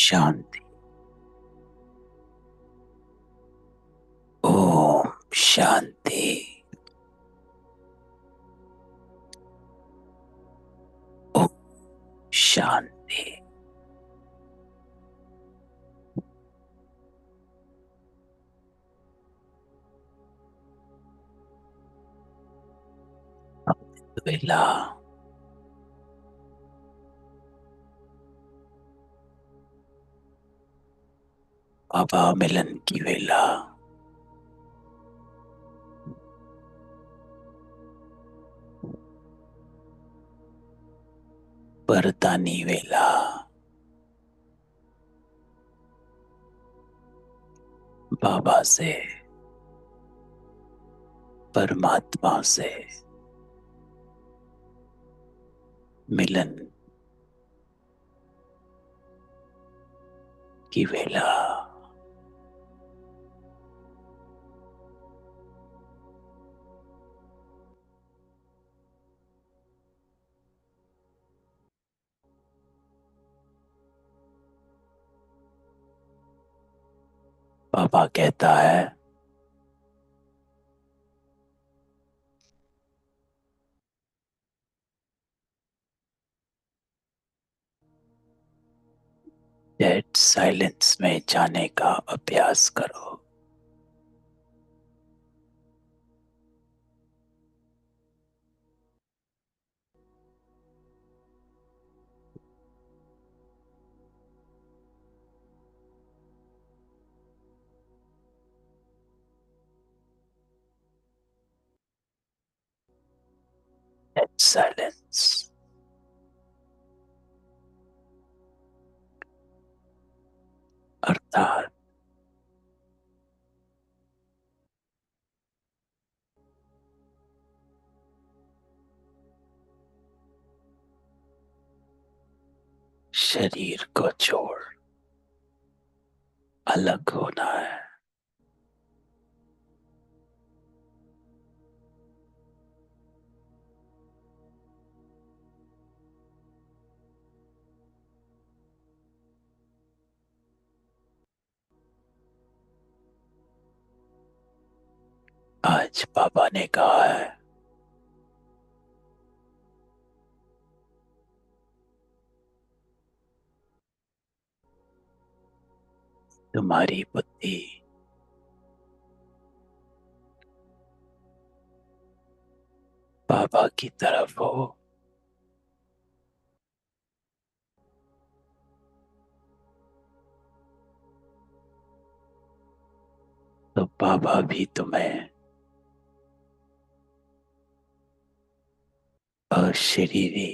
शांति। ओम शांति। ओम शांति। वेला बाबा मिलन की वेला। वरदानी वेला। बाबा से, परमात्मा से मिलन की वेला। बाबा कहता है, डेड साइलेंस में जाने का अभ्यास करो। डेड साइलेंस अर्थात शरीर को छोड़ अलग होना है। आज बाबा ने कहा है, तुम्हारी बुद्धि बाबा की तरफ हो तो बाबा भी तुम्हें अशरीरी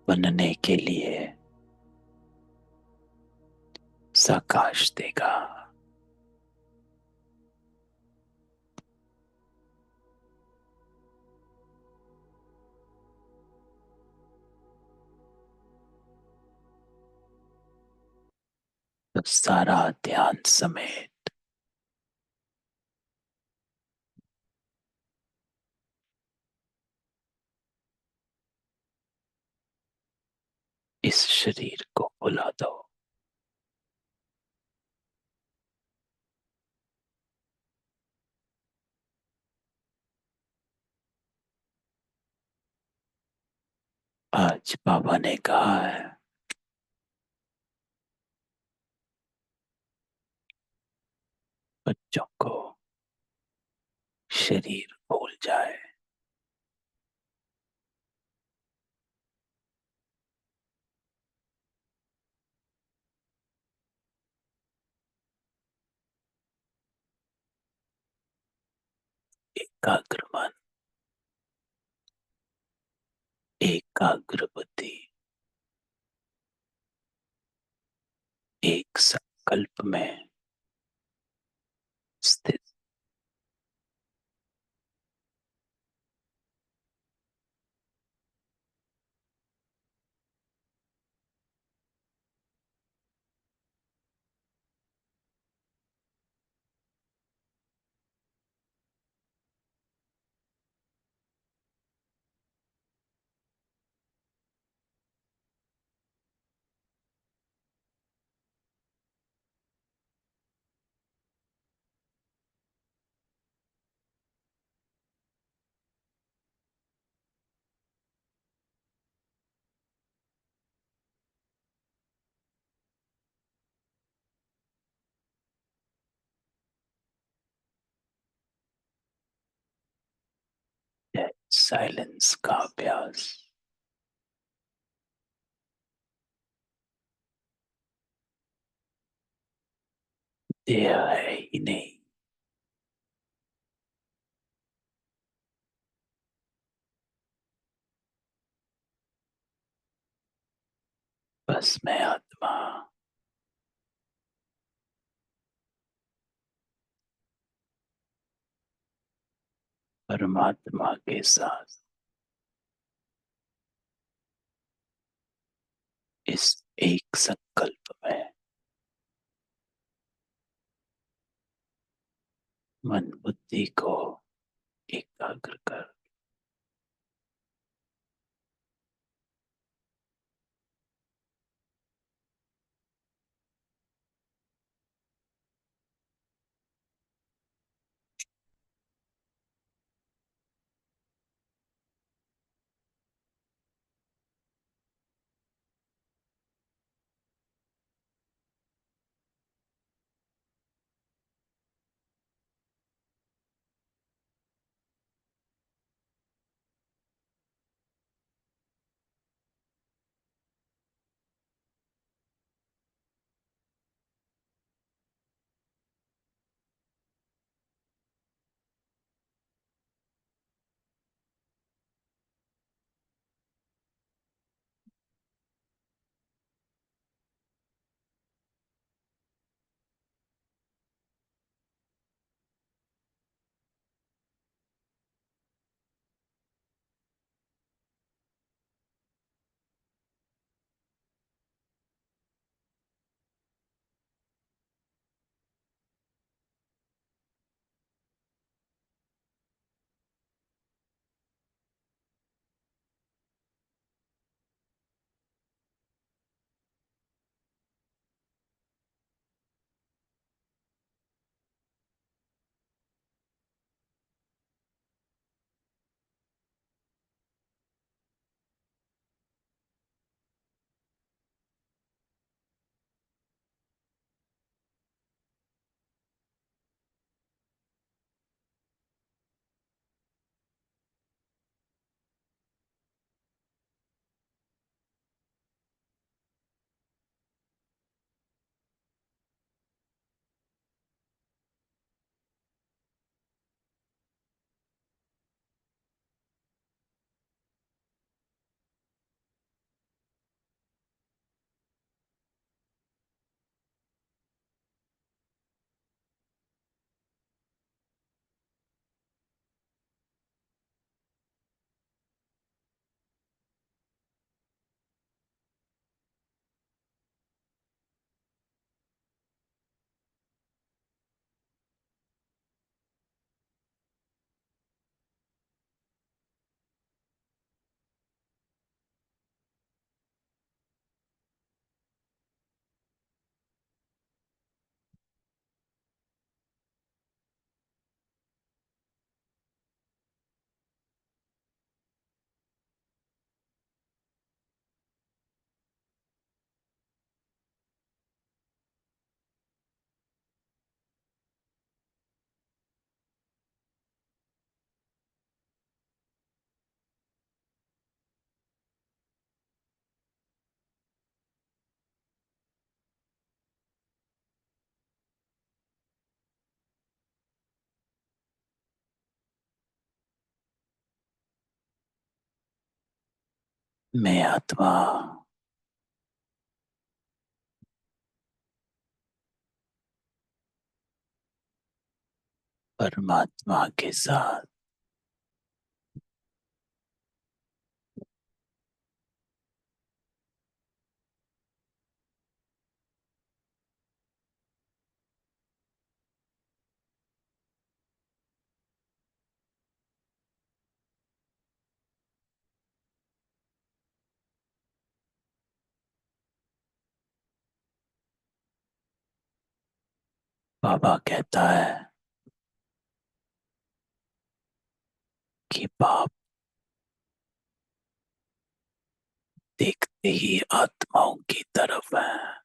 बनने के लिए साकाश देगा। तो सारा ध्यान समेत इस शरीर को भुला दो। आज बाबा ने कहा है, बच्चों को शरीर भूल जाए। एकाग्र मन, एकाग्र बुद्धि एक संकल्प में स्थित साइलेंस का अभ्यास। देह है ही नहीं, बस मैं आत्मा परमात्मा के साथ इस एक संकल्प में मन बुद्धि को एकाग्र कर। मैं आत्मा परमात्मा के साथ बाबा कहता है कि पाप देखते ही आत्माओं की तरफ है।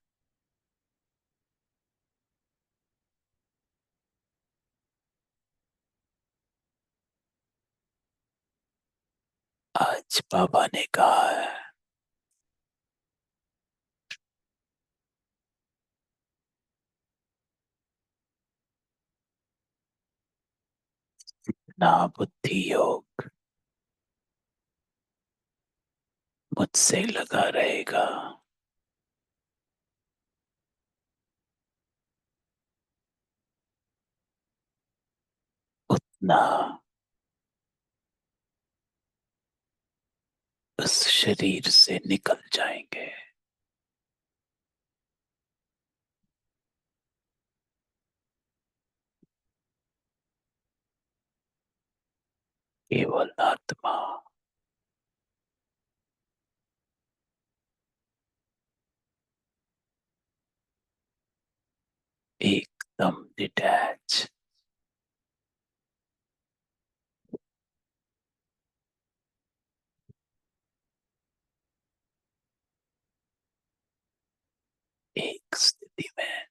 बाबा ने कहा है, ना बुद्धि योग मुझसे लगा रहेगा, उतना उस शरीर से निकल जाएंगे। केवल आत्मा एकदम डिटैच, एक स्थिति में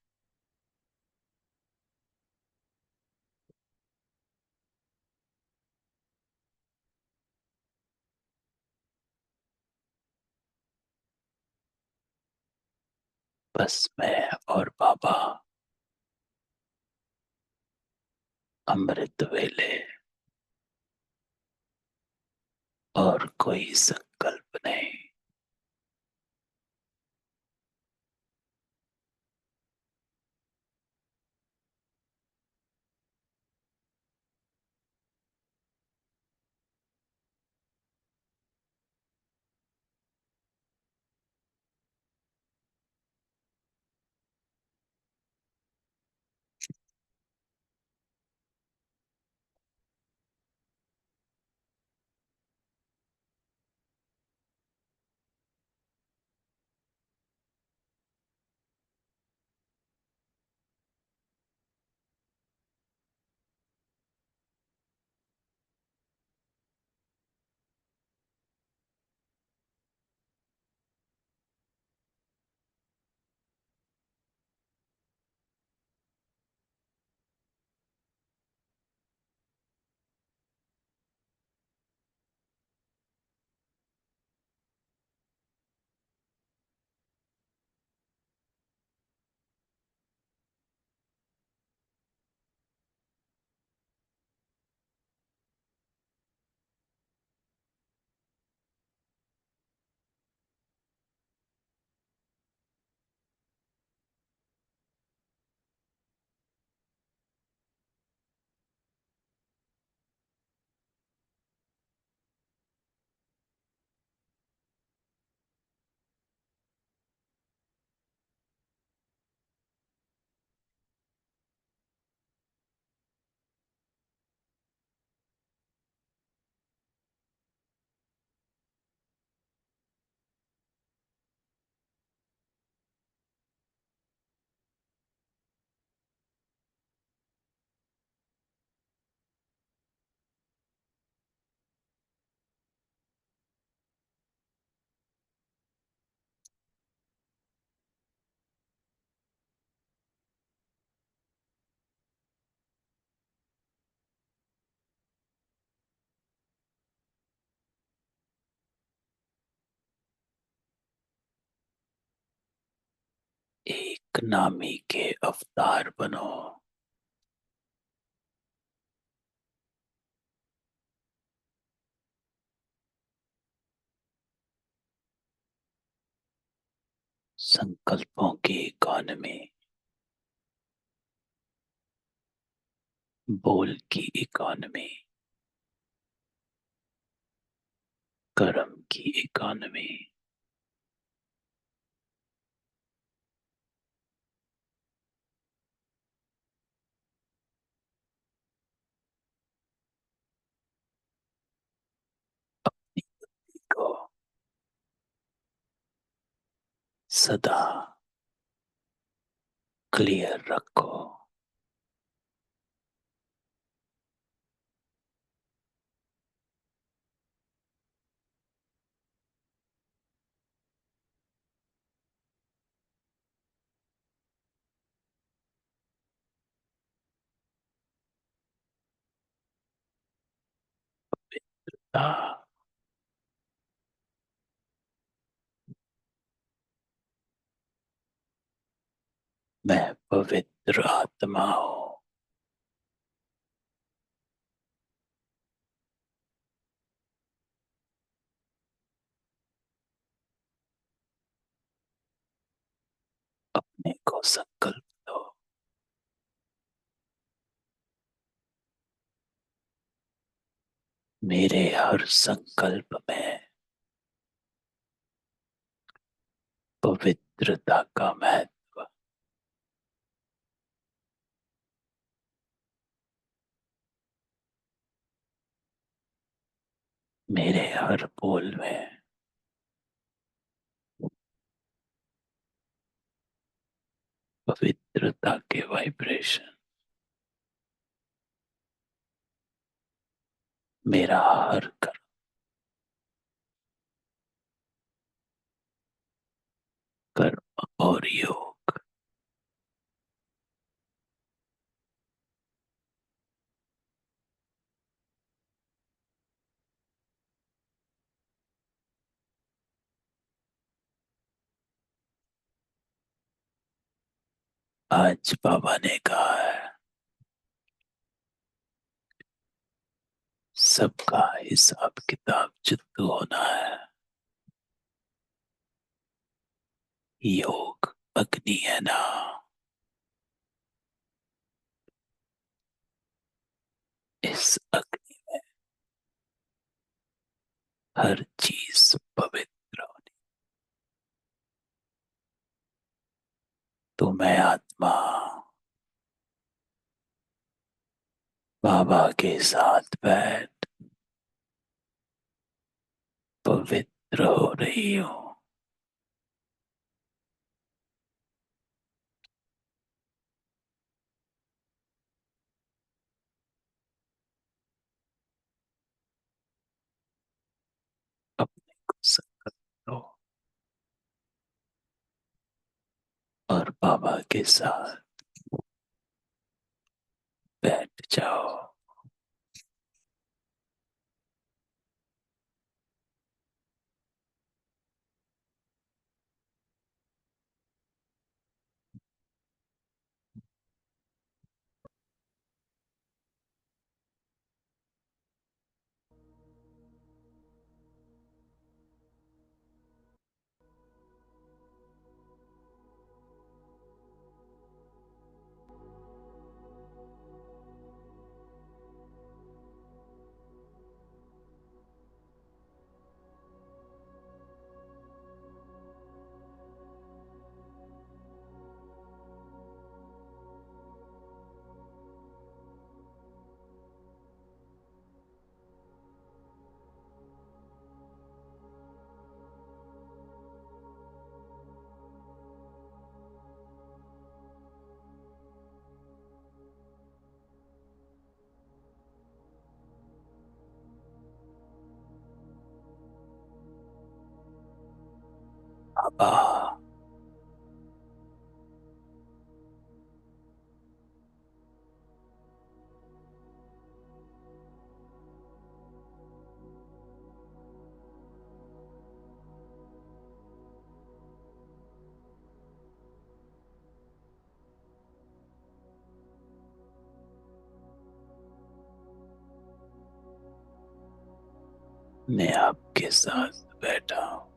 बस मैं और बाबा अमृत वेले, और कोई संकल्प नहीं। एक नामी के अवतार बनो, संकल्पों की इकॉनमी, बोल की इकॉनमी, कर्म की इकॉनमी, को सदा क्लियर रखो। हाँ, पवित्र आत्मा हो। अपने को संकल्प दो, मेरे हर संकल्प में पवित्रता का महत्व, मेरे हर बोल में पवित्रता के वाइब्रेशन, मेरा हर कर्म और योग आज बाबा ने कहा है, सबका हिसाब किताब जुद्दू होना है। योग अग्नि है ना, इस अग्नि में हर चीज पवित्र होनी। तो मैं आत्मा बाबा के साथ बैठ पवित्र हो रही हूँ। अपने को संकल्प लो और बाबा के साथ बैठ जाओ। बाबा, मैं आपके साथ बैठा हूँ।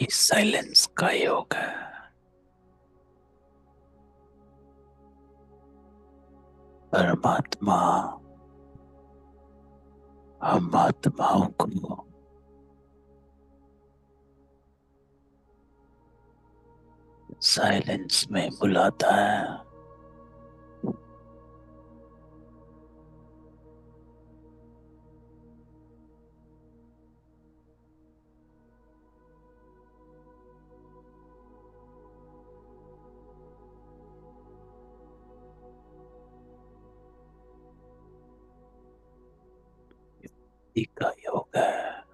इस साइलेंस का योग है। परमात्मा हम आत्माओं को साइलेंस में बुलाता है। इसी का योग है।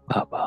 बाबा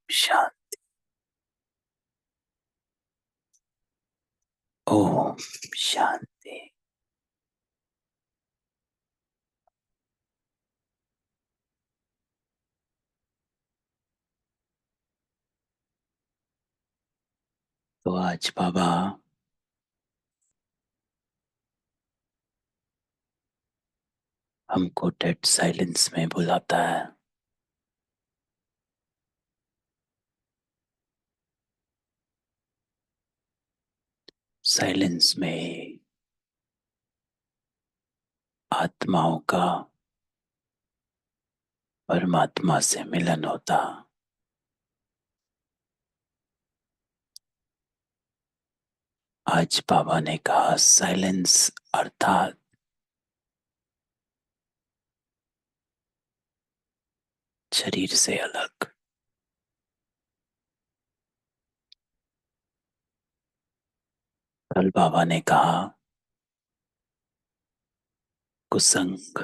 शांति। ओम शांति। तो आज बाबा हमको डेड साइलेंस में बुलाता है। साइलेंस में आत्माओं का परमात्मा से मिलन होता। आज बाबा ने कहा साइलेंस अर्थात शरीर से अलग। कल बाबा ने कहा कुसंग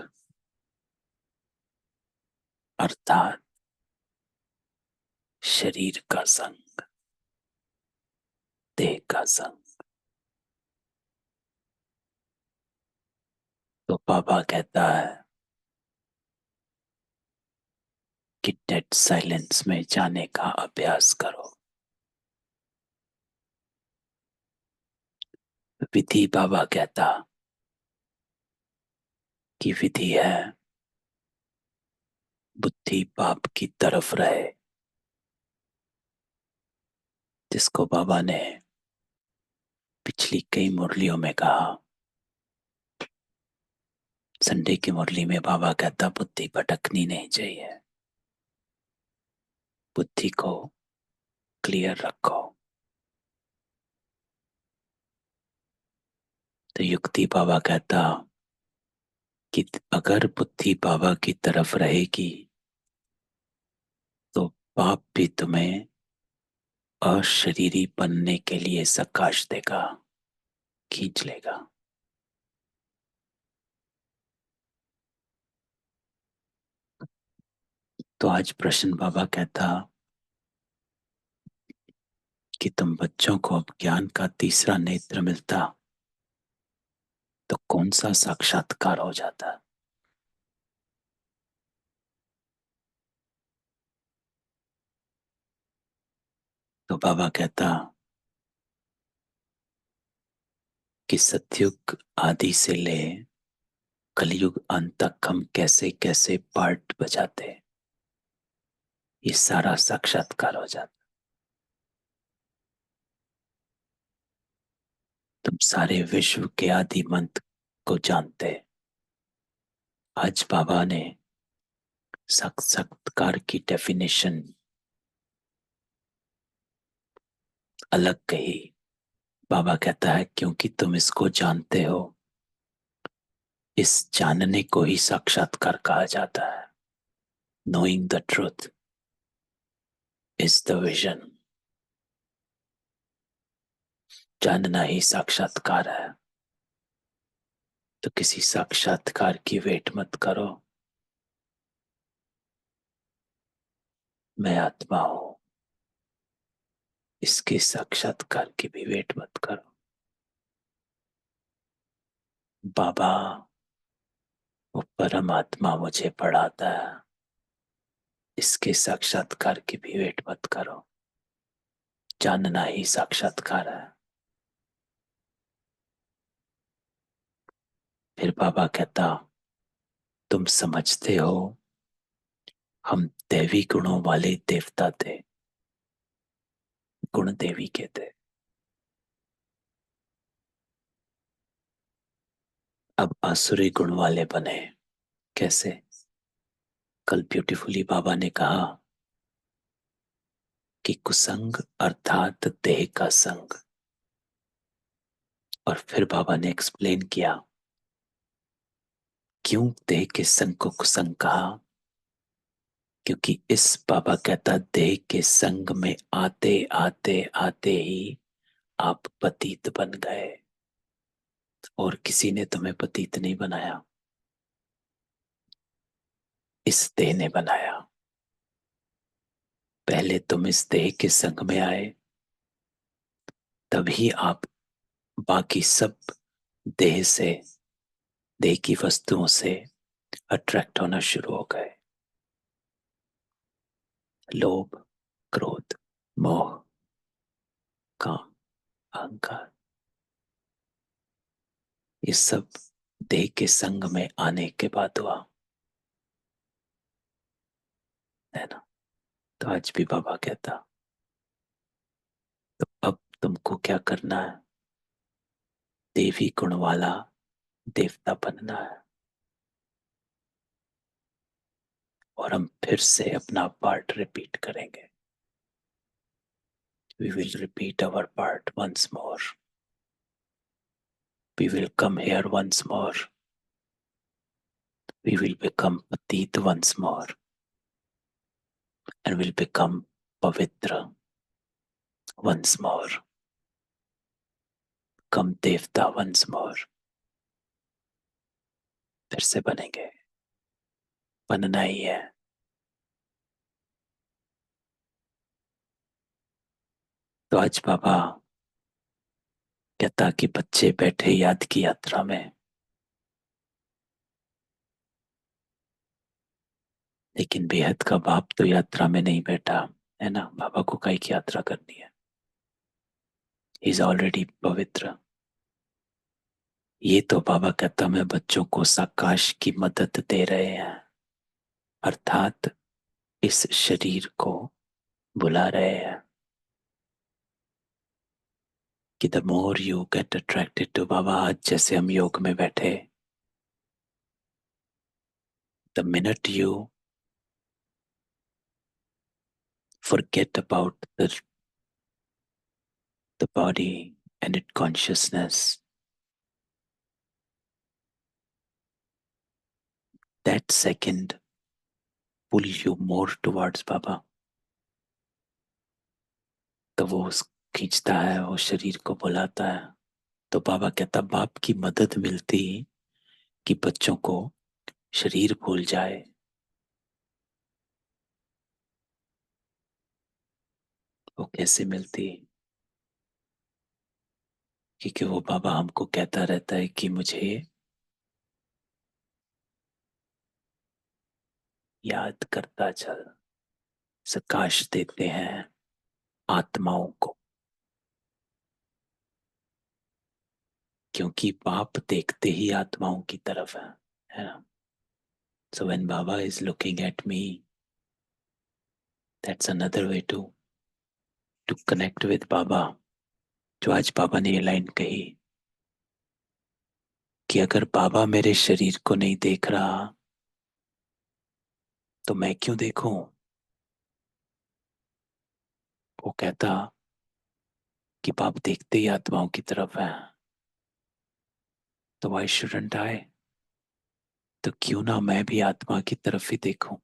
अर्थात शरीर का संग, देह का संग। तो बाबा कहता है कि डेड साइलेंस में जाने का अभ्यास करो। विधि बाबा कहता कि विधि है बुद्धि पाप की तरफ रहे, जिसको बाबा ने पिछली कई मुरलियों में कहा। संडे की मुरली में बाबा कहता बुद्धि भटकनी नहीं चाहिए, बुद्धि को क्लियर रखो। तो युक्ति बाबा कहता कि अगर बुद्धि बाबा की तरफ रहेगी तो पाप भी तुम्हें अशरीरी बनने के लिए सकाश देगा, खींच लेगा। तो आज प्रश्न बाबा कहता कि तुम बच्चों को अब ज्ञान का तीसरा नेत्र मिलता तो कौन सा साक्षात्कार हो जाता। तो बाबा कहता कि सतयुग आदि से ले कलयुग अंत तक हम कैसे कैसे पार्ट बजाते, ये सारा साक्षात्कार हो जाता। तुम सारे विश्व के आदि मंत्र को जानते। आज बाबा ने साक्षात्कार की डेफिनेशन अलग कही। बाबा कहता है क्योंकि तुम इसको जानते हो, इस जानने को ही साक्षात्कार कहा जाता है। Knowing the truth is the vision. जानना ही साक्षात्कार है। तो किसी साक्षात्कार की वेट मत करो। मैं आत्मा हूं, इसके साक्षात्कार की भी वेट मत करो। बाबा वो परमात्मा मुझे पढ़ाता है, इसके साक्षात्कार की भी वेट मत करो। जानना ही साक्षात्कार है। फिर बाबा कहता तुम समझते हो हम दैवी गुणों वाले देवता थे, गुण देवी के थे। अब आसुरी गुण वाले बने। कैसे? कल ब्यूटीफुली बाबा ने कहा कि कुसंग अर्थात देह का संग। और फिर बाबा ने एक्सप्लेन किया क्यों देह के संग को कुसंग कहा। क्योंकि इस बाबा कहता देह के संग में आते आते आते ही आप पतित बन गए, और किसी ने तुम्हें पतित नहीं बनाया, इस देह ने बनाया। पहले तुम इस देह के संग में आए, तभी आप बाकी सब देह से, देह की वस्तुओं से अट्रैक्ट होना शुरू हो गए। लोभ, क्रोध, मोह, काम, अहंकार, ये सब देह के संग में आने के बाद हुआ, है ना। तो आज भी बाबा कहता, तो अब तुमको क्या करना है? देवी गुण वाला देवता बनना है। और हम फिर से अपना पार्ट रिपीट करेंगे। We will repeat our part once more. We will come here once more. We will become Patit once more. And will become Pavitra once more. Come Devta once more. फिर से बनेंगे, बनना ही है। तो आज बाबा कहता कि बच्चे बैठे याद की यात्रा में, लेकिन बेहद का बाप तो यात्रा में नहीं बैठा, है ना। बाबा को काई की यात्रा करनी है? इज ऑलरेडी पवित्र। ये तो बाबा कहता मैं बच्चों को साकाश की मदद दे रहे हैं, अर्थात इस शरीर को बुला रहे हैं कि the more you get attracted to Baba. आज जैसे हम योग में बैठे, the minute you forget about the body and its consciousness, that second pull you more towards बाबा। तो वो खींचता है, वो शरीर को बुलाता है। तो बाबा कहता बाप की मदद मिलती कि बच्चों को शरीर भूल जाए। वो कैसे मिलती? क्योंकि वो बाबा हमको कहता रहता है कि मुझे याद करता चल। सकाश देते हैं आत्माओं को, क्योंकि बाप देखते ही आत्माओं की तरफ है ना। So when Baba is looking at me, that's another way to connect with Baba। जो आज बाबा ने ये लाइन कही कि अगर बाबा मेरे शरीर को नहीं देख रहा तो मैं क्यों देखूं? वो कहता कि बाप देखते ही आत्माओं की तरफ है, तो why shouldn't I? तो क्यों ना मैं भी आत्मा की तरफ ही देखूं।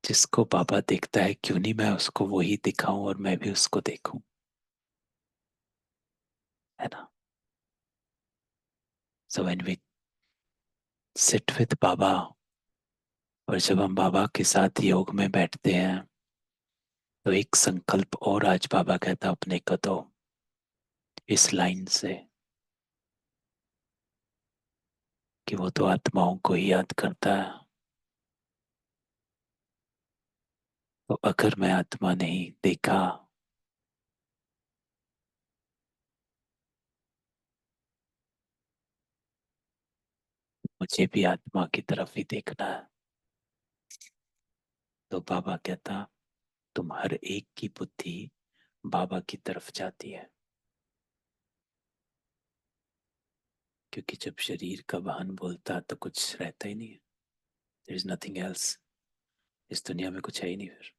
जिसको बाबा देखता है, क्यों नहीं मैं उसको वही दिखाऊं और मैं भी उसको देखूं, है ना। So when we sit with बाबा, और जब हम बाबा के साथ योग में बैठते हैं, तो एक संकल्प और आज बाबा कहता अपने को, तो इस लाइन से कि वो तो आत्माओं को ही याद करता है। तो अगर मैं आत्मा नहीं देखा, मुझे भी आत्मा की तरफ ही देखना है। तो बाबा कहता तुम हर एक की बुद्धि बाबा की तरफ जाती है, क्योंकि जब शरीर का वाहन बोलता तो कुछ रहता ही नहीं है। There is nothing else. इस दुनिया में कुछ है ही नहीं फिर।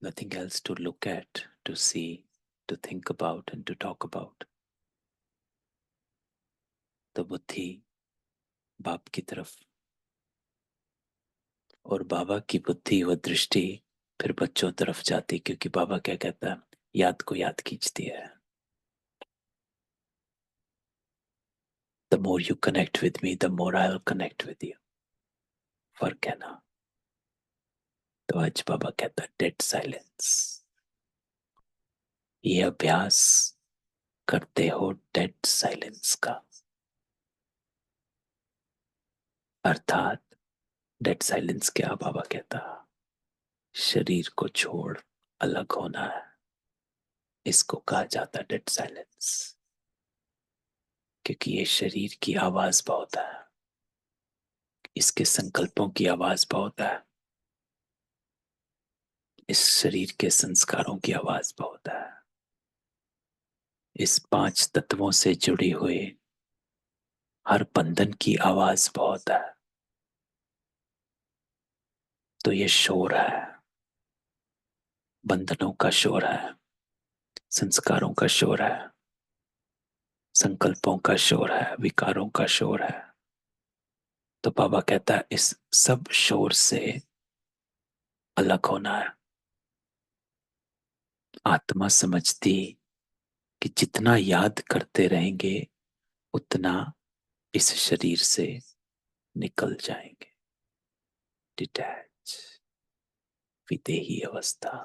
Nothing else to look at, to see, to think about and to talk about. तो बुद्धि बाप की तरफ, और बाबा की बुद्धि व दृष्टि फिर बच्चों तरफ जाती, क्योंकि बाबा क्या कहता है, याद को याद खींचती है। The more you connect with me, the more I will connect with you. फर्क है ना। तो आज बाबा कहता है डेड साइलेंस, ये अभ्यास करते हो डेड साइलेंस का। अर्थात डेड साइलेंस क्या बाबा कहता, शरीर को छोड़ अलग होना है, इसको कहा जाता डेड साइलेंस। क्योंकि ये शरीर की आवाज बहुत है, इसके संकल्पों की आवाज बहुत है, इस शरीर के संस्कारों की आवाज बहुत है, इस पांच तत्वों से जुड़ी हुई हर बंधन की आवाज बहुत है। तो ये शोर है, बंधनों का शोर है, संस्कारों का शोर है, संकल्पों का शोर है, विकारों का शोर है। तो बाबा कहता है इस सब शोर से अलग होना है। आत्मा समझती कि जितना याद करते रहेंगे उतना इस शरीर से निकल जाएंगे, डिटैच, विदेही अवस्था,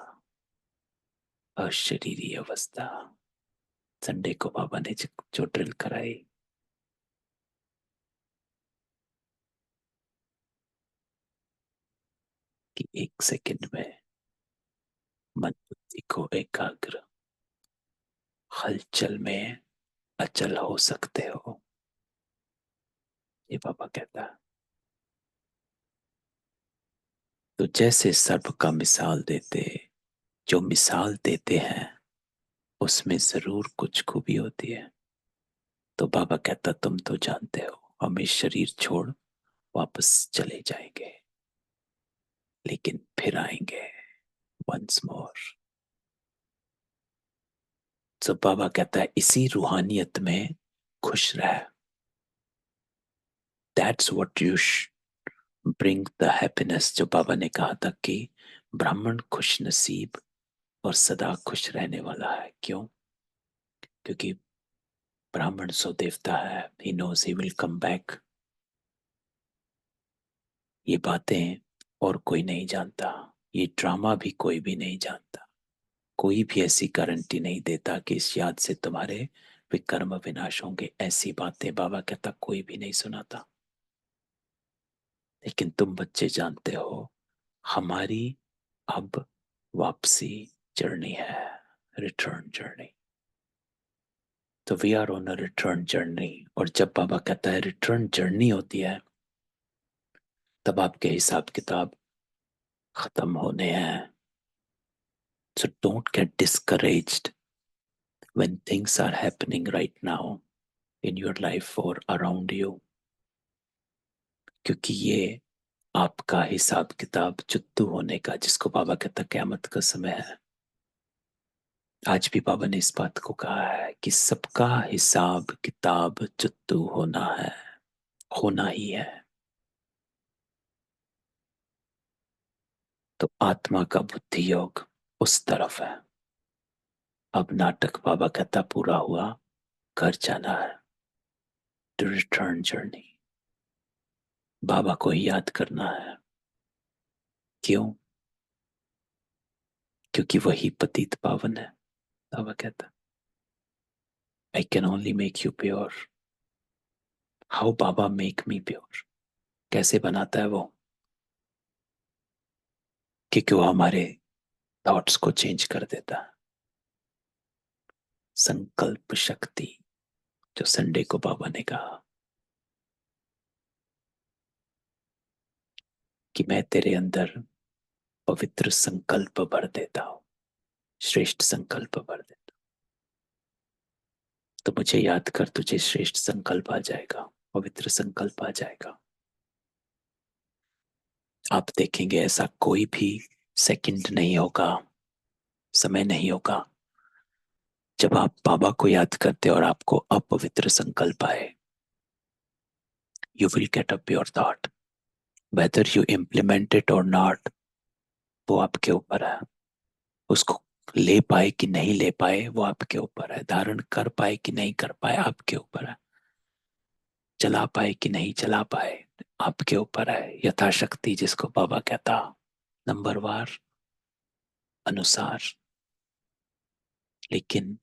अशरीरी अवस्था। संडे को बाबा ने जो ड्रिल कराई, कि एक सेकंड में मन बुद्धि को एकाग्र, हलचल में अचल हो सकते हो, ये बाबा कहता है। तो जैसे सर्प का मिसाल देते, जो मिसाल देते हैं उसमें जरूर कुछ खूबी होती है। तो बाबा कहता तुम तो जानते हो हम इस शरीर छोड़ वापस चले जाएंगे, लेकिन फिर आएंगे वंस मोर। तो बाबा कहता है इसी रूहानियत में खुश रह, that's what you bring the happiness. जो बाबा ने कहा था कि ब्राह्मण खुश नसीब और सदा खुश रहने वाला है। क्यों? क्योंकि ब्राह्मण सो देवता है, he knows he will come back. ये बातें और कोई नहीं जानता, ये ड्रामा भी कोई भी नहीं जानता। कोई भी ऐसी गारंटी नहीं देता कि इस याद से तुम्हारे विकर्म विनाश होंगे। ऐसी बातें बाबा कहता कोई भी नहीं सुनाता। लेकिन तुम बच्चे जानते हो हमारी अब वापसी जर्नी है, रिटर्न जर्नी। तो we are on a return journey. और जब बाबा कहता है रिटर्न जर्नी होती है, तब आपके हिसाब किताब खत्म होने हैं। So don't get discouraged when things are happening right now in your life or around you, क्योंकि ये आपका हिसाब किताब चुत्तू होने का, जिसको बाबा कहता क़यामत का समय है। आज भी बाबा ने इस बात को कहा है कि सबका हिसाब किताब चुत्तू होना है, होना ही है। तो आत्मा का बुद्धि योग उस तरफ है। अब नाटक बाबा कहता पूरा हुआ, घर जाना है, टू रिटर्न जर्नी। बाबा को ही याद करना है। क्यों? क्योंकि वही पतित पावन है। बाबा कहता I can only make you pure. How Baba make me pure? कैसे बनाता है वो? क्योंकि वो हमारे थॉट्स को चेंज कर देता है। संकल्प शक्ति, जो संडे को बाबा ने कहा कि मैं तेरे अंदर पवित्र संकल्प भर देता हूं, श्रेष्ठ संकल्प भर देता हूं। तो मुझे याद कर, तुझे श्रेष्ठ संकल्प आ जाएगा, पवित्र संकल्प आ जाएगा। आप देखेंगे ऐसा कोई भी सेकंड नहीं होगा, समय नहीं होगा, जब आप बाबा को याद करते और आपको अपवित्र संकल्प आए। You will get a pure thought, whether you implement it और नॉट, वो आपके ऊपर है। उसको ले पाए कि नहीं ले पाए वो आपके ऊपर है, धारण कर पाए कि नहीं कर पाए आपके ऊपर है, चला पाए कि नहीं चला पाए आपके ऊपर है, यथाशक्ति जिसको बाबा कहता, नंबरवार अनुसार, लेकिन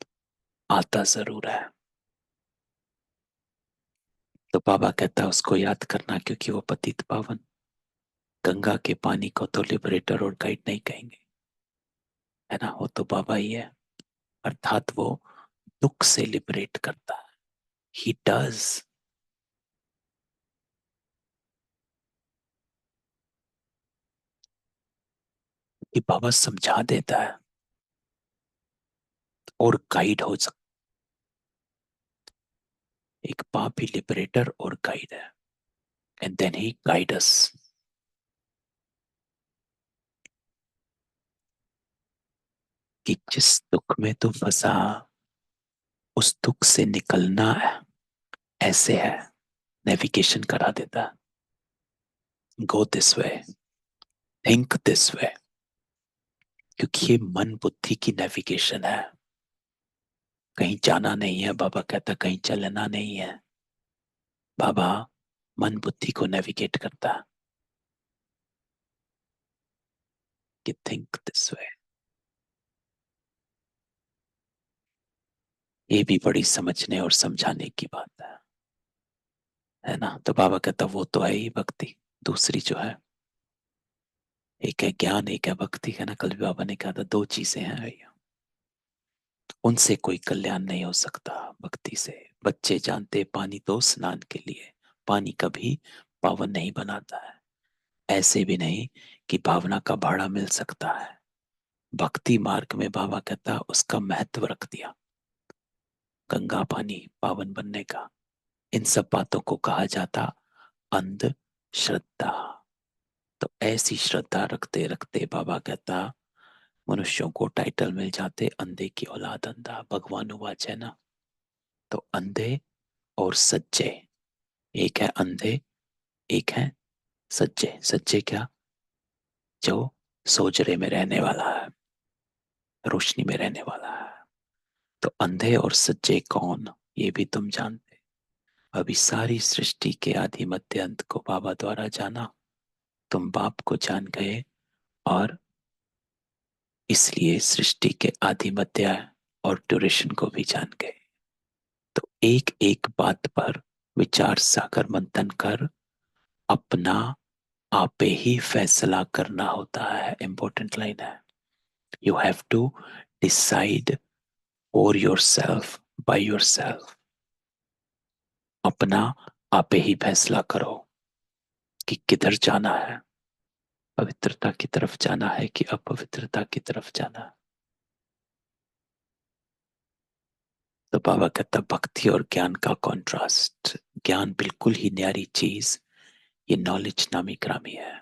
आता जरूर है। तो बाबा कहता है उसको याद करना, क्योंकि वो पतित पावन, गंगा के पानी को तो लिबरेटर और गाइड नहीं कहेंगे, है ना, वो तो बाबा ही है। अर्थात वो दुख से लिबरेट करता है, ही डज। कि बाबा समझा देता है और गाइड हो सकता। एक बाप ही लिबरेटर और गाइड है, and then he guide us. कि जिस दुख में तू फंसा, उस दुख से निकलना है, ऐसे है, नेविगेशन करा देता। Go this way, think this way, क्योंकि ये मन बुद्धि की नेविगेशन है। कहीं जाना नहीं है, बाबा कहता कहीं चलना नहीं है। बाबा मन बुद्धि को नेविगेट करता कि थिंक दिस वे। ये भी बड़ी समझने और समझाने की बात है ना। तो बाबा कहता वो तो है ही भक्ति। दूसरी जो है, एक है ज्ञान, एक है भक्ति, है ना। कल भी बाबा ने कहा था दो चीजें हैं भैया, उनसे कोई कल्याण नहीं हो सकता भक्ति से। बच्चे जानते पानी तो स्नान के लिए, पानी कभी पावन नहीं बनाता है। ऐसे भी नहीं कि भावना का भाड़ा मिल सकता है। भक्ति मार्ग में बाबा कहता उसका महत्व रख दिया, गंगा पानी पावन बनने का। इन सब बातों को कहा जाता अंध श्रद्धा। तो ऐसी श्रद्धा रखते रखते बाबा कहता मनुष्यों को टाइटल मिल जाते, अंधे की औलाद अंधा, भगवान वाच है ना। तो अंधे और सच्चे, एक है अंधे, एक है सच्चे। सच्चे क्या? जो सोजरे में रहने वाला है, रोशनी में रहने वाला है। तो अंधे और सच्चे कौन, ये भी तुम जानते। अभी सारी सृष्टि के आदि मध्य अंत को बाबा द्वारा जाना, तुम बाप को जान गए, और इसलिए सृष्टि के आदि मध्य और ड्यूरेशन को भी जान गए। तो एक एक बात पर विचार सागर मंथन कर अपना आपे ही फैसला करना होता है। इंपॉर्टेंट लाइन है, you have to decide for yourself, by yourself. अपना आपे ही फैसला करो कि किधर जाना है, पवित्रता की तरफ जाना है कि अपवित्रता की तरफ जाना है। तो बाबा कहता भक्ति और ज्ञान का कॉन्ट्रास्ट। ज्ञान बिल्कुल ही न्यारी चीज, ये नॉलेज नामी ग्रामी है,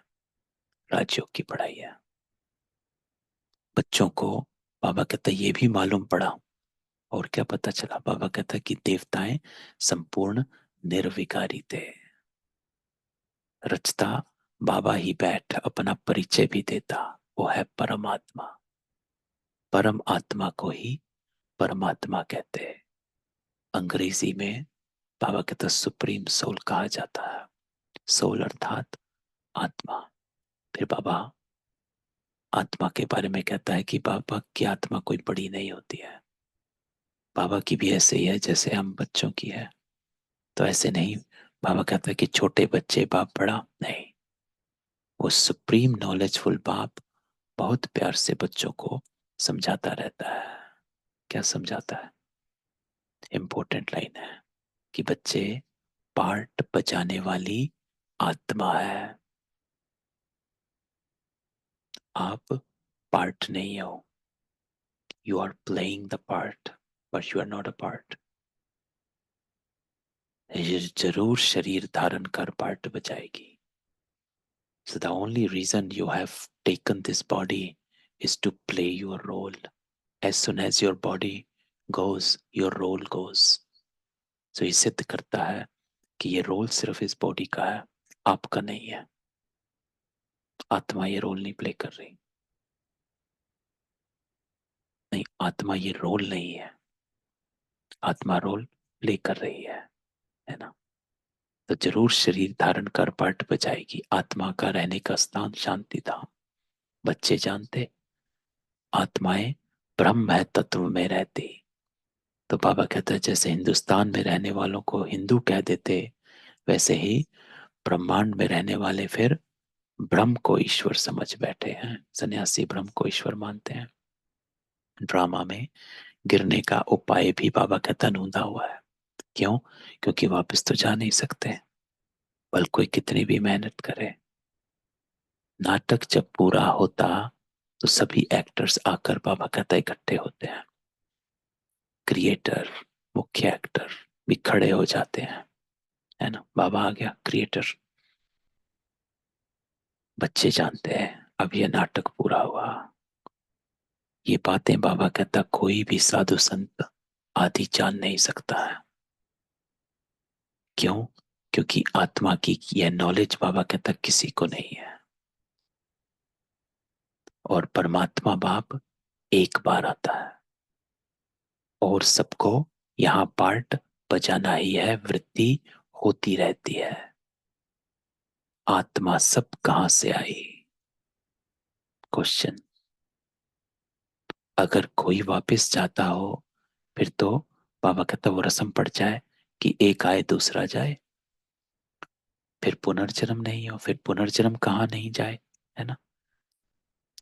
राज्यों की पढ़ाई है। बच्चों को बाबा कहता ये भी मालूम पड़ा, और क्या पता चला? बाबा कहता कि देवताएं संपूर्ण निर्विकारी थे। रचता बाबा ही बैठ अपना परिचय भी देता, वो है परमात्मा। परम आत्मा को ही परमात्मा कहते हैं। अंग्रेजी में बाबा कहता सुप्रीम सोल कहा जाता है। सोल अर्थात आत्मा। फिर बाबा आत्मा के बारे में कहता है कि बाबा की आत्मा कोई बड़ी नहीं होती है। बाबा की भी ऐसे ही है जैसे हम बच्चों की है। तो ऐसे नहीं, बाबा कहता है कि छोटे बच्चे बाप बड़ा नहीं। वो सुप्रीम नॉलेजफुल बाप बहुत प्यार से बच्चों को समझाता रहता है। क्या समझाता है? इंपॉर्टेंट लाइन है कि बच्चे पार्ट बजाने वाली आत्मा है, आप पार्ट नहीं हो। You are playing the part, but you are not a part. ये जरूर शरीर धारण कर पार्ट बजाएगी। So the only reason you have taken this body is to play your role. As soon as your body goes, your role goes. So ये सिद्ध करता है कि ये रोल सिर्फ इस बॉडी का है, आपका नहीं है। आत्मा ये रोल नहीं प्ले कर रही। नहीं, आत्मा ये रोल नहीं है, आत्मा रोल प्ले कर रही है ना। तो जरूर शरीर धारण कर पाठ बजाएगी। आत्मा का रहने का स्थान शांति धाम। बच्चे जानते आत्माएं ब्रह्म है तत्व में रहती। तो बाबा कहता है जैसे हिंदुस्तान में रहने वालों को हिंदू कह देते, वैसे ही ब्रह्मांड में रहने वाले फिर ब्रह्म को ईश्वर समझ बैठे हैं। सन्यासी ब्रह्म को ईश्वर मानते हैं। ड्रामा में गिरने का उपाय भी बाबा कहता ढूंढा हुआ है। क्यों? क्योंकि वापस तो जा नहीं सकते, बल कोई कितनी भी मेहनत करे। नाटक जब पूरा होता तो सभी एक्टर्स आकर बाबा कहता इकट्ठे होते हैं। क्रिएटर, मुख्य एक्टर भी खड़े हो जाते हैं, है ना। बाबा आ गया क्रिएटर। बच्चे जानते हैं अब ये नाटक पूरा हुआ। ये बातें बाबा कहता कोई भी साधु संत आदि जान नहीं सकता है। क्यों? क्योंकि आत्मा की यह नॉलेज बाबा कहता किसी को नहीं है। और परमात्मा बाप एक बार आता है और सबको यहाँ पार्ट बजाना ही है। वृत्ति होती रहती है। आत्मा सब कहां से आई? क्वेश्चन। अगर कोई वापस जाता हो फिर तो बाबा कहता वो रस्म पड़ जाए कि एक आए दूसरा जाए, फिर पुनर्जन्म नहीं हो। फिर पुनर्जन्म कहाँ नहीं जाए, है ना।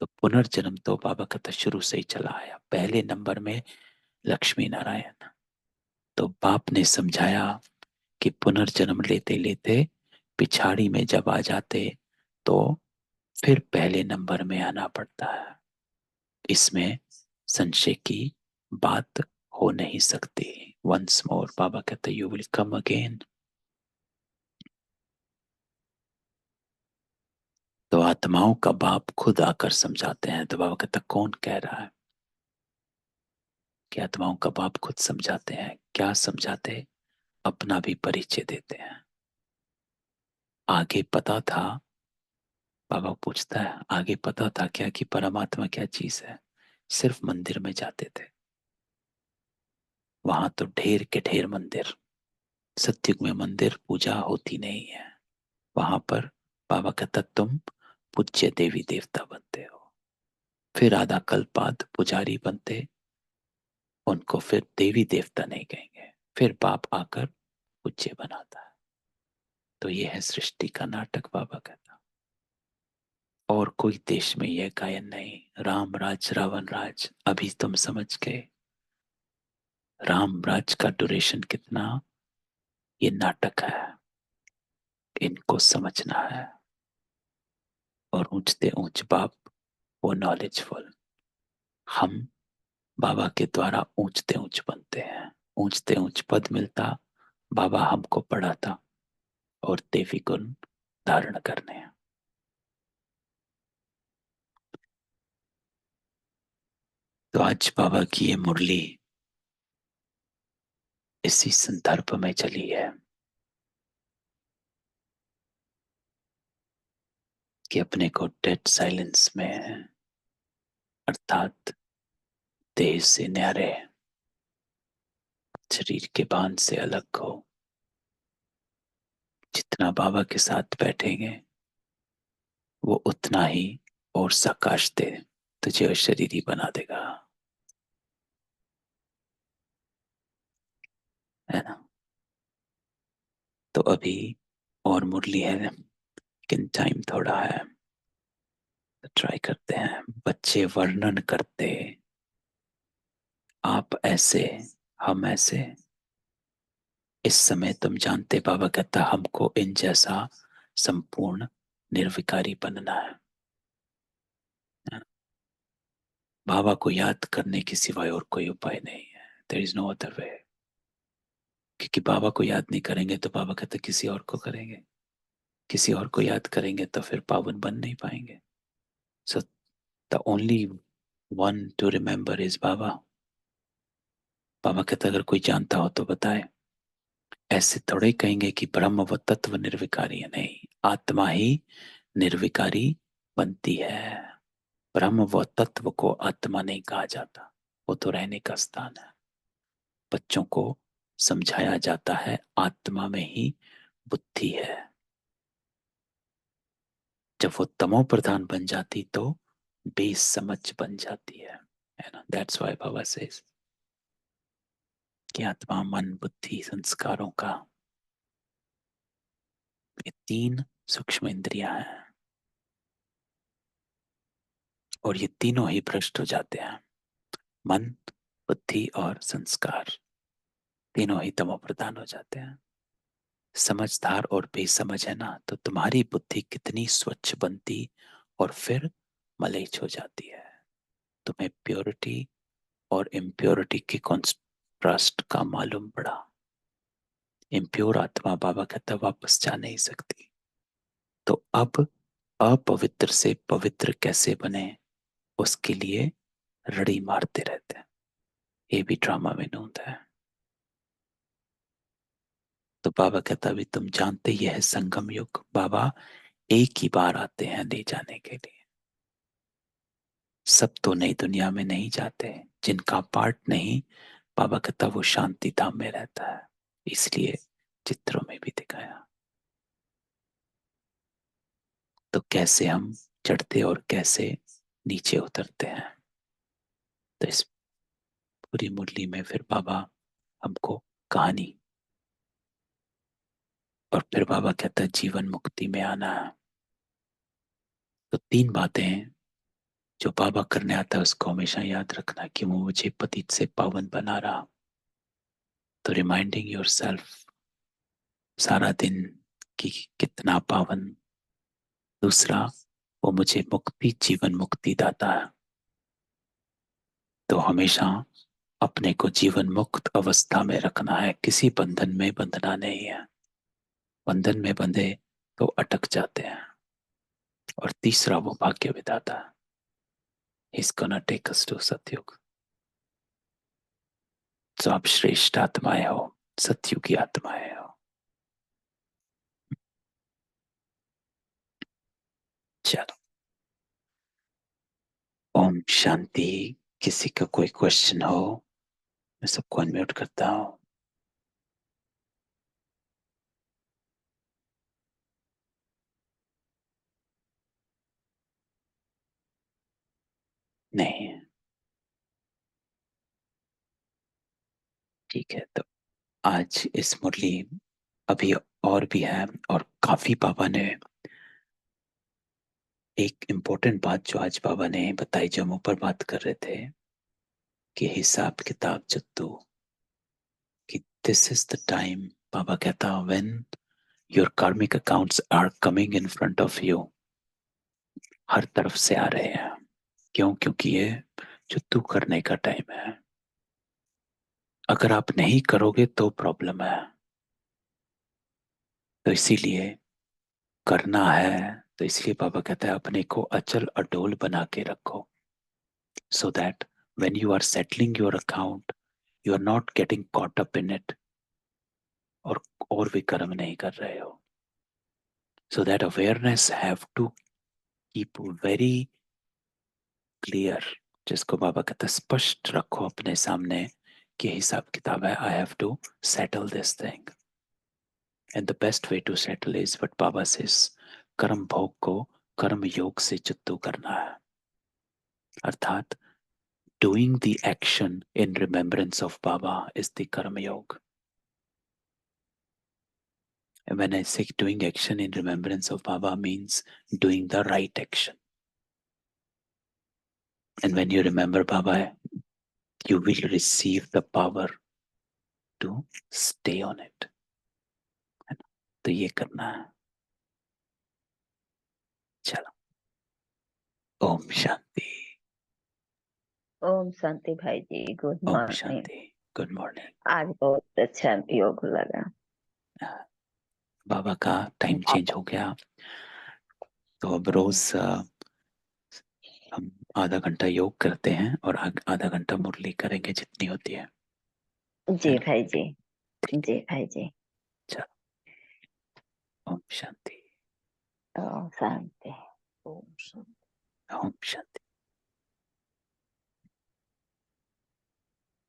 तो पुनर्जन्म तो बाबा कहता शुरू से ही चला आया। पहले नंबर में लक्ष्मी नारायण। तो बाप ने समझाया कि पुनर्जन्म लेते लेते पिछाड़ी में जब आ जाते तो फिर पहले नंबर में आना पड़ता है। इसमें संशय की बात हो नहीं सकती। वंस मोर बाबा कहते यू विल कम अगेन। तो आत्माओं का बाप खुद आकर समझाते हैं। तो बाबा कहता कौन कह रहा है कि आत्माओं का बाप खुद समझाते हैं? क्या समझाते? अपना भी परिचय देते हैं। आगे पता था, बाबा पूछता है आगे पता था क्या कि परमात्मा क्या चीज है? सिर्फ मंदिर में जाते थे, वहां तो ढेर के ढेर मंदिर। सत्युग में मंदिर पूजा होती नहीं है। वहां पर बाबा कहता तुम पूज्य देवी देवता बनते हो। फिर आधा कल्प बाद पुजारी बनते, उनको फिर देवी देवता नहीं कहेंगे। फिर बाप आकर पूज्य बनाता है। तो ये है सृष्टि का नाटक बाबा कहता। और कोई देश में यह गायन नहीं। राम राज रावण राज अभी तुम समझ गए। राम राज का ड्यूरेशन कितना? ये नाटक है, इनको समझना है। और ऊंचते ऊंच बाप वो नॉलेजफुल। हम बाबा के द्वारा ऊंचते ऊंच बनते हैं। ऊंचते ऊंच पद मिलता, बाबा हमको पढ़ाता और देवी गुण धारण करने हैं। तो आज बाबा की ये मुरली इसी संदर्भ में चली है कि अपने को डेड साइलेंस में, अर्थात देह से न्यारे, शरीर के बांध से अलग हो। जितना बाबा के साथ बैठेंगे वो उतना ही और साकाश दे तुझे शरीरी बना देगा, है ना। तो अभी और मुरली है लेकिन टाइम थोड़ा है, तो ट्राई करते हैं। बच्चे वर्णन करते आप ऐसे, हम ऐसे। इस समय तुम जानते बाबा कहता हमको इन जैसा संपूर्ण निर्विकारी बनना है। बाबा को याद करने के सिवाय और कोई उपाय नहीं है। There is no other way. क्योंकि बाबा को याद नहीं करेंगे तो बाबा कहते किसी और को करेंगे, किसी और को याद करेंगे तो फिर पावन बन नहीं पाएंगे। So the only one to remember is Baba. Baba कहते अगर कोई जानता हो तो बताए। ऐसे थोड़े कहेंगे कि ब्रह्म व तत्व निर्विकारी है, नहीं। आत्मा ही निर्विकारी बनती है। ब्रह्म व तत्व को आत्मा नहीं कहा जाता, वो तो रहने का स्थान है। बच्चों को समझाया जाता है आत्मा में ही बुद्धि है। जब वो तमो प्रधान बन जाती तो बेसमझ बन जाती है ना। दैट्स व्हाई बाबा सेज कि आत्मा, मन, बुद्धि, संस्कारों का, ये तीन सूक्ष्म इंद्रियां हैं और ये तीनों ही भ्रष्ट हो जाते हैं। मन, बुद्धि और संस्कार तीनों ही तमो प्रधान हो जाते हैं। समझदार और बेसमझ है ना, तो तुम्हारी बुद्धि कितनी स्वच्छ बनती और फिर मलेच्छ हो जाती है। तुम्हें प्योरिटी और इम्प्योरिटी के कॉन्ट्रास्ट का मालूम पड़ा। इम्प्योर आत्मा, बाबा कहता, वापस जा नहीं सकती। तो अब अपवित्र से पवित्र कैसे बने, उसके लिए रड़ी मारते रहते हैं। ये भी ड्रामा विनोद है। तो बाबा कहता, भी तुम जानते ही है संगम युग, बाबा एक ही बार आते हैं ले जाने के लिए। सब तो नई दुनिया में नहीं जाते, जिनका पार्ट नहीं, बाबा कहता वो शांति धाम में रहता है। इसलिए चित्रों में भी दिखाया। तो कैसे हम चढ़ते और कैसे नीचे उतरते हैं, तो इस पूरी मुरली में फिर बाबा हमको कहानी, और फिर बाबा कहता है जीवन मुक्ति में आना है। तो तीन बातें हैं जो बाबा करने आता है, उसको हमेशा याद रखना कि वो मुझे पतित से पावन बना रहा। तो रिमाइंडिंग योर सेल्फ सारा दिन कि कितना पावन। दूसरा, वो मुझे मुक्ति, जीवन मुक्ति दाता है। तो हमेशा अपने को जीवन मुक्त अवस्था में रखना है, किसी बंधन में बंधना नहीं है। बंधन में बंधे तो अटक जाते हैं। और तीसरा, वो भाग्य विधाता है। He's gonna take us to सतयुग। तो आप श्रेष्ठ आत्माएं हो, सतयुगी आत्माएं हो। चलो, ओम शांति। किसी का कोई क्वेश्चन हो, मैं सबको अनम्यूट करता हूँ। नहीं, ठीक है। तो आज इस मुरली अभी और भी है, और काफी बाबा ने एक इम्पोर्टेंट बात जो आज बाबा ने बताई, जो हम ऊपर बात कर रहे थे कि हिसाब किताब जद्दू, कि this is the time. Baba कहता, when your karmic accounts are coming in front of you, हर तरफ से आ रहे हैं। क्यों? क्योंकि ये जद्दू करने का टाइम है। अगर आप नहीं करोगे तो प्रॉब्लम है। तो इसीलिए करना है। तो इसलिए बाबा कहता है अपने को अचल अडोल बना के रखो, so that when you are settling your account, you are not getting caught up in it, और भी कर्म नहीं कर रहे हो। So that awareness have to keep very clear, जिसको बाबा कहता है स्पष्ट रखो अपने सामने कि हिसाब किताब है। I have to settle this thing, and the best way to settle is what Baba says, कर्म भोग को कर्म योग से चित्तू करना है। अर्थात doing the action in remembrance of Baba is the karma yoga. And when I say doing action in remembrance of Baba means doing the right action. And when you remember Baba, you will receive the power to stay on it. तो ये करना है। चलो, ओम शांति। ओम शांति भाई जी, good ओम morning. शांति, good morning. आज बहुत अच्छा योग लगा। बाबा का टाइम चेंज हो गया, तो अब रोज हम आधा घंटा योग करते हैं और आधा घंटा मुरली करेंगे जितनी होती है जी ना? भाई जी, जी भाई जी। चलो, ओम शांति। ओम शांति। ओम शांति। ओम शांति।